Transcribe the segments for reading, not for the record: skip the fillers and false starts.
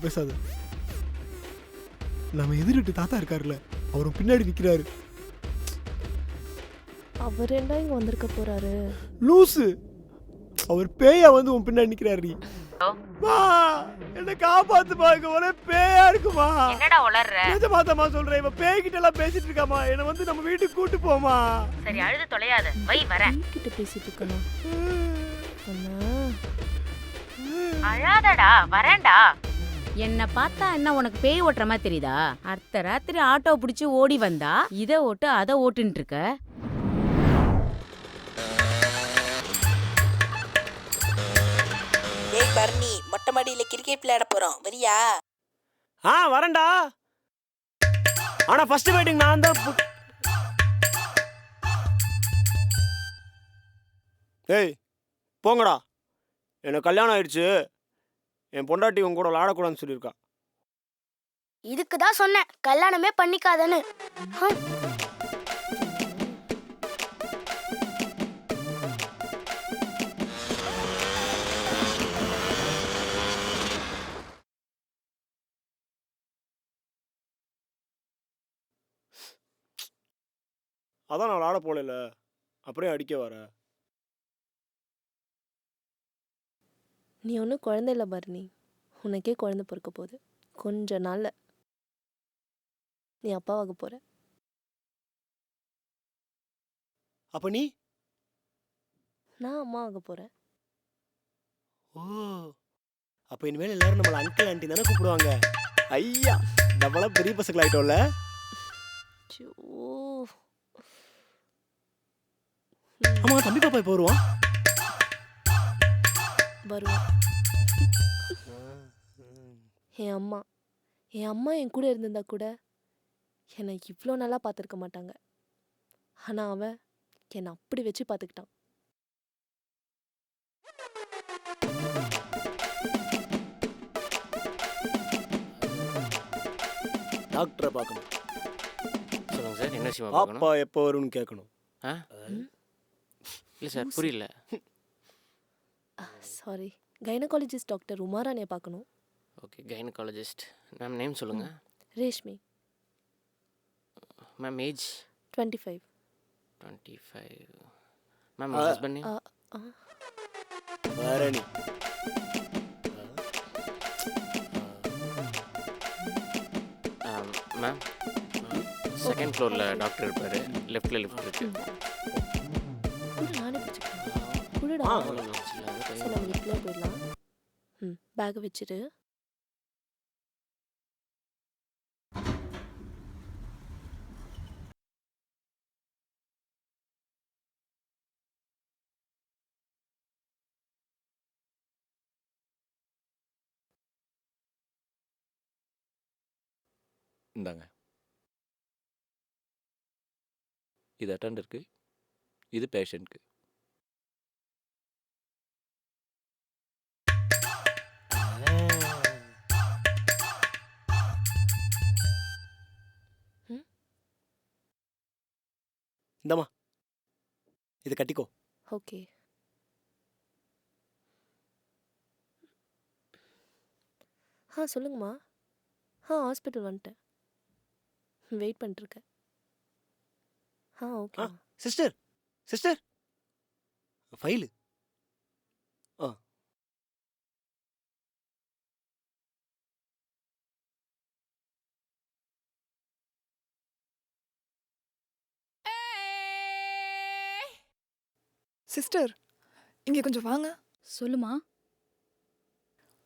பேசாத. நம்ம எதிர்ட்டு தாத்தா இருக்காருல்ல, அவரும் பின்னாடி நிக்கிறாரு. அவர் என்ன இங்க வந்திருக்க போறாரு? லூசு, அவர் பேயா வந்து உன் பின்னாடி நிக்கிறாரு. மா, என்ன காப்பாத்துமா, இங்க ஒரே பேயா இருக்குமா. என்னடா உளர்ற? நிஜமாத்தமா சொல்றேன், இவ பேய்கிட்ட எல்லாம் பேசிட்டு இருக்காமா. என்ன வந்து நம்ம வீட்டுக்கு கூட்டு போமா. சரி அழுது தொலையாத, வை வரேன். கிட்ட பேசிட்டு இருக்கணும். அழாதடா, வரேன்டா. என்ன பார்த்தா என்ன உனக்கு பேய் ஓட்டுற மாதிரி தெரியுதா? அடுத்த ராத்திரி ஆட்டோ பிடிச்சி ஓடி வந்தா இதை ஓட்டு அதை ஓட்டுன்னு இருக்க. ஏய் பர்னி, மொட்டை மாடியில கிரிக்கெட் விளையாட போறோம், வரியா? வரேன்டா. ஆனா ஃபர்ஸ்ட் பேட்டிங் நான் தான். ஏய் போங்கடா, எனக்கு கல்யாணம் ஆயிடுச்சு. என் பொண்டாட்டி உங்க கூட விளையாடக்கூடாதுன்னு சொல்லியிருக்கா. இதுக்கு தான் சொன்னேன் கல்யாணமே பண்ணிக்காதன்னு. அதான் நான் விளையாட போகல, அப்புறம் அடிக்க வர. நீ ஒன்றும் குழந்தை இல்லை பர்னி, உனக்கே குழந்தை பிறக்க போகுது. கொஞ்ச நாள்ல நீ அப்பாவாக போற. அப்ப நீ? நான் அம்மா ஆக போறேன். ஓ, அப்ப இனிமேல் எல்லாரும் நம்மள அங்கிள் ஆண்டி தானே கூப்பிடுவாங்க. ஐயா, நம்மளா பெரிய பசங்களா ஆயிட்டோம்ல. ஆமா, தம்பி பாப்பா இப்போ வருவான். வருவேன். என் அம்மா என் கூட இருந்திருந்தா கூட என்னை இவ்வளோ நல்லா பார்த்துருக்க மாட்டாங்க. ஆனால் அவன் என்னை அப்படி வச்சு பார்த்துக்கிட்டான். டாக்டரை பார்க்கணும். சொல்லுங்க சார், என்ன விஷயமா பார்க்கணும்? பாப்பா எப்போ வரும்னு கேட்கணும். இல்லை சார், புரியல. சாரி, கைனகாலஜிஸ்ட் டாக்டர் உமாராணியை பார்க்கணும். Okay, gynaecologist. மேம் நேம் சொல்லுங்கள். Reshmi. Ma'am age? 25. 25. Ma'am husband name? Bharani. Ma'am second ஃப்ளோரில் டாக்டர் இருப்பார், லெஃப்டில் லிஃப்ட் இருக்கு. நானே பிடிச்சிக்கிறேன். குளிடா. சரி, நம்ம லிஃப்ட்ல போயிடலாம். பேக்கை வச்சுட்டு. இந்தாங்க, இது அட்டெண்டருக்கு, இது பேஷண்ட்க்கு. இந்தம்மா, இது கட்டிக்கோ. ஓகே. சொல்லுங்கம்மா. ஹாஸ்பிட்டல் வந்துட்டேன், வெயிட் பண்ணிட்டுருக்கேன். Okay. Sister, sister, file. Sister, இங்கே கொஞ்சம் வாங்க. சொல்லுமா.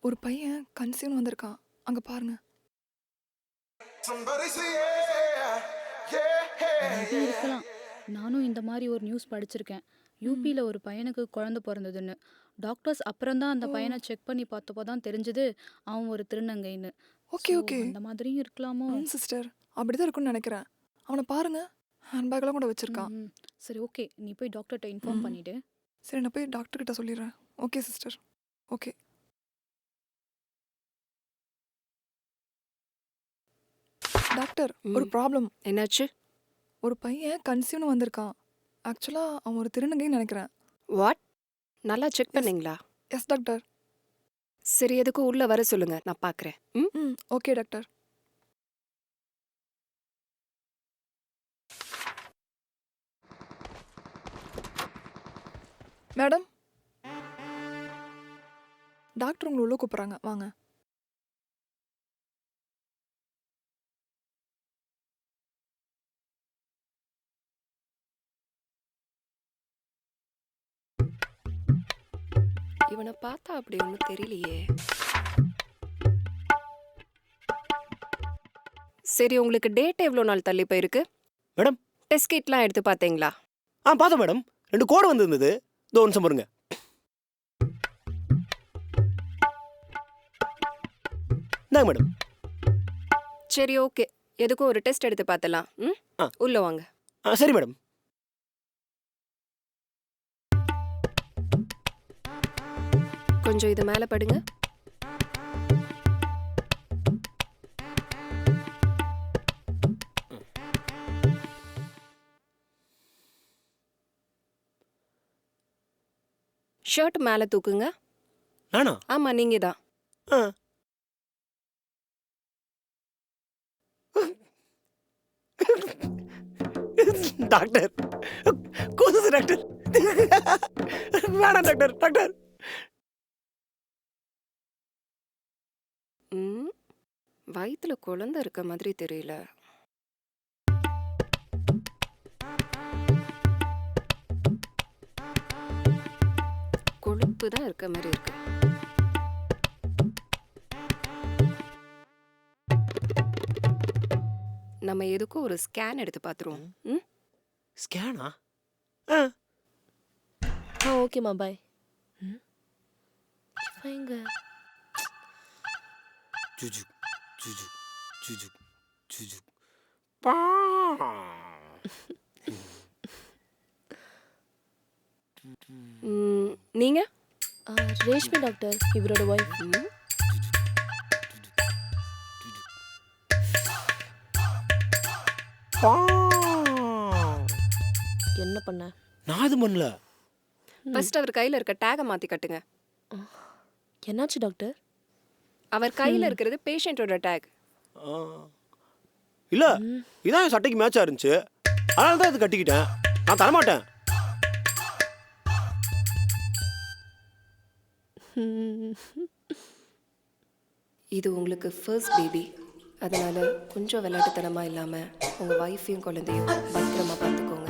ஒரு பையன் கன்சீவ்னு வந்திருக்கான், அங்கே பாருங்க. அது இருக்கலாம். நானும் இந்த மாதிரி ஒரு நியூஸ் படிச்சிருக்கேன். யூபியில் ஒரு பையனுக்கு குழந்தை பிறந்ததுன்னு. டாக்டர்ஸ் அப்புறம் தான் அந்த பையனை செக் பண்ணி பார்த்தப்போ தான் தெரிஞ்சது அவன் ஒரு திருநங்கைன்னு. ஓகே ஓகே, அந்த மாதிரியும் இருக்கலாமோ? சிஸ்டர், அப்படிதான் இருக்கும்னு நினைக்கிறேன். அவனை பாருங்க, ஹேண்ட்பேக்லாம் கூட வச்சிருக்கான். சரி ஓகே, நீ போய் டாக்டர்கிட்ட இன்ஃபார்ம் பண்ணிவிடு. சரி, நான் போய் டாக்டர்கிட்ட சொல்லிடுறேன். Okay sister, okay. டாக்டர், ஒரு ப்ராப்ளம். என்னாச்சு? ஒரு பையன் கன்சீவ்னு வந்திருக்கான். ஆக்சுவலாக அவன் ஒரு திருநங்கைன்னு நினைக்கிறேன். வாட்? நல்லா செக் பண்ணீங்களா? Yes doctor. சரி எதுக்கும் உள்ள வர சொல்லுங்க, நான் பார்க்கறேன். ம் ம் ஓகே டாக்டர். மேடம், டாக்டர் உங்களை உள்ள கூப்பிட்றாங்க, வாங்க. இவனை பார்த்தா அப்படி ஒன்றும் தெரியலையே. சரி, உங்களுக்கு டேட் எவ்வளோ நாள் தள்ளி போயிருக்கு? மேடம். டெஸ்ட் கிட்லாம் எடுத்து பார்த்தீங்களா? பார்த்தேன் மேடம். 2 கோடு வந்திருந்தது. இதோ ஒரு நிமிஷம் பாருங்க. இந்தாங்க மேடம். சரி ஓகே, எதுக்கும் ஒரு டெஸ்ட் எடுத்து பார்த்தலாம். ம் உள்ள வாங்க. சரி மேடம். கொஞ்சம் இது மேலே படுங்க. ஷர்ட் மேலே தூக்குங்க. நானா? ஆமா, நீங்க தான். டாக்டர் கூசுது டாக்டர். வேணாம் டாக்டர். டாக்டர் வயிற்றுல குழந்தை இருக்க மாதிரி தெரியல. கொழுப்பு தான் இருக்க மாதிரி இருக்கு. நம்ம எதுக்கும் ஒரு ஸ்கேன் எடுத்து பார்த்துருவோம். ம் ஸ்கேனா? ஓகேம்மா, பாய். எங்க ஜுஜு ஜுஜு ஜுஜு ஜுஜு. நீங்க? ரேஷ்மி டாக்டர், இவரோட ஒய்ஃப். என்ன பண்ண? நான் இது பண்ணல. ஃபர்ஸ்ட் அவர் கையில இருக்க டேகை மாத்தி கட்டுங்க. என்னாச்சு டாக்டர்? அவர் கையில இருக்கிறது பேஷண்டோட டேக். இல்ல, இதான் என் சட்டைக்கு மேட்சா இருந்துச்சு, அதனால தான் இது கட்டிக்கிட்டேன். நான் தரமாட்டேன். இது உங்களுக்கு ஃபர்ஸ்ட் பேபி, அதனால கொஞ்சம் விளையாட்டுத்தனமா இல்லாம உங்க வைஃபையும் குழந்தையும் பத்திரமா பார்த்துக்கோங்க.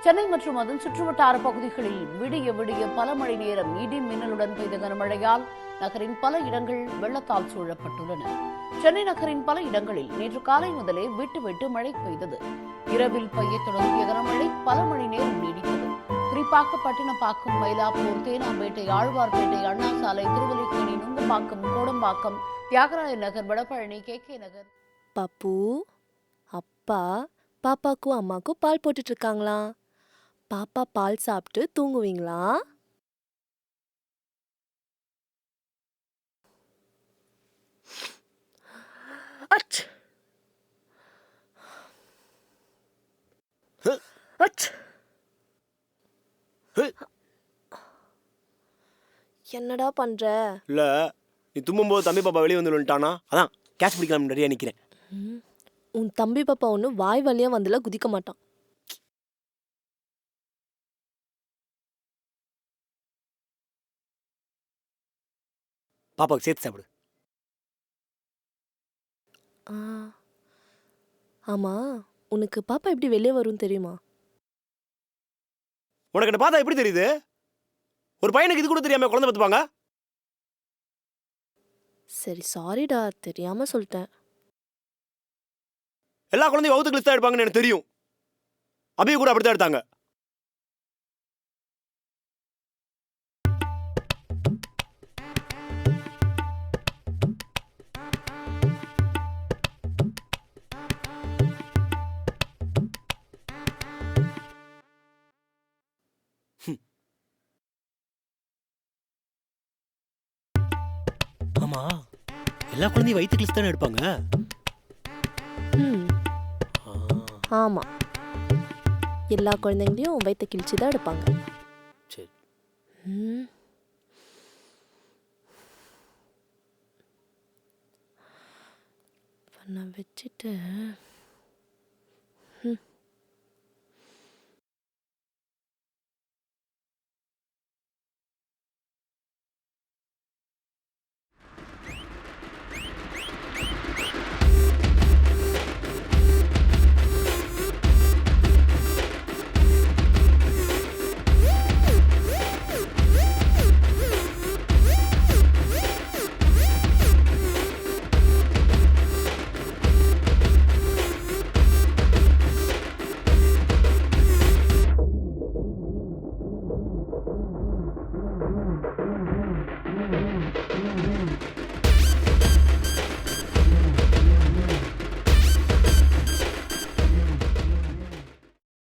சென்னை மற்றும் அதன் சுற்றுவட்டார பகுதிகளில் விடிய விடிய பல மணி நேரம் இடி மின்னலுடன் பெய்த கனமழையால் நகரின் பல இடங்கள் வெள்ளத்தால் சூழப்பட்டுள்ளன. சென்னை நகரின் பல இடங்களில் நேற்று காலை முதலே விட்டு விட்டு மழை பெய்தது. இரவில் பெய்ய தொடங்கிய கனமழை பல மணி நேரம் நீடித்தது. குறிப்பாக பட்டினப்பாக்கம், மயிலாப்பூர், தேனாம்பேட்டை, ஆழ்வார்பேட்டை, அண்ணா சாலை, திருவல்லிக்கேணி, நுங்கம்பாக்கம், கோடம்பாக்கம், தியாகராய நகர், வடபழனி, KK நகர். பாப்பு, அப்பா பாப்பாக்கும் அம்மாக்கும் பால் போட்டுட்டு இருக்காங்களா? பாப்பா பால் சாப்பிட்டு தூங்குவீங்களா? அச்! அச்! என்னடா பண்ற? இல்ல நீ தும்பும்போது தம்பி பாப்பா வெளியே வந்துட்டானா, அதான் கேட்ச் பிடிக்கலாம் நிறைய நிக்கிறேன். உன் தம்பி பாப்பா ஒன்றும் வாய் வழியா வந்துல குதிக்க மாட்டான். பாப்பாவுக்கு சேர்த்து சாப்பிடு. ஆமா, உனக்கு பாப்பா எப்படி வெளியே வரும் தெரியுமா? உனக்கு என்ன பார்த்தா எப்படி தெரியுது? ஒரு பையனுக்கு இது கூட தெரியாம குழந்தை பத்துப்பாங்க? சரி சாரிடா, தெரியாம சொல்லிட்டேன். எல்லா குழந்தையும் வகுத்துக்கு லிஸ்டா எடுப்பாங்கன்னு எனக்கு தெரியும். அபிய கூட அப்படித்தான் எடுத்தாங்க. ஆமா, எல்லா குழந்தையும் வயிற்றுக்கு லிஸ்ட் தானே எடுப்பாங்க. ஆமா, எல்லா குழந்தைங்களையும் வயிற்ற கிழிச்சு தான் எடுப்பாங்க. சரி. நான் வச்சுட்டு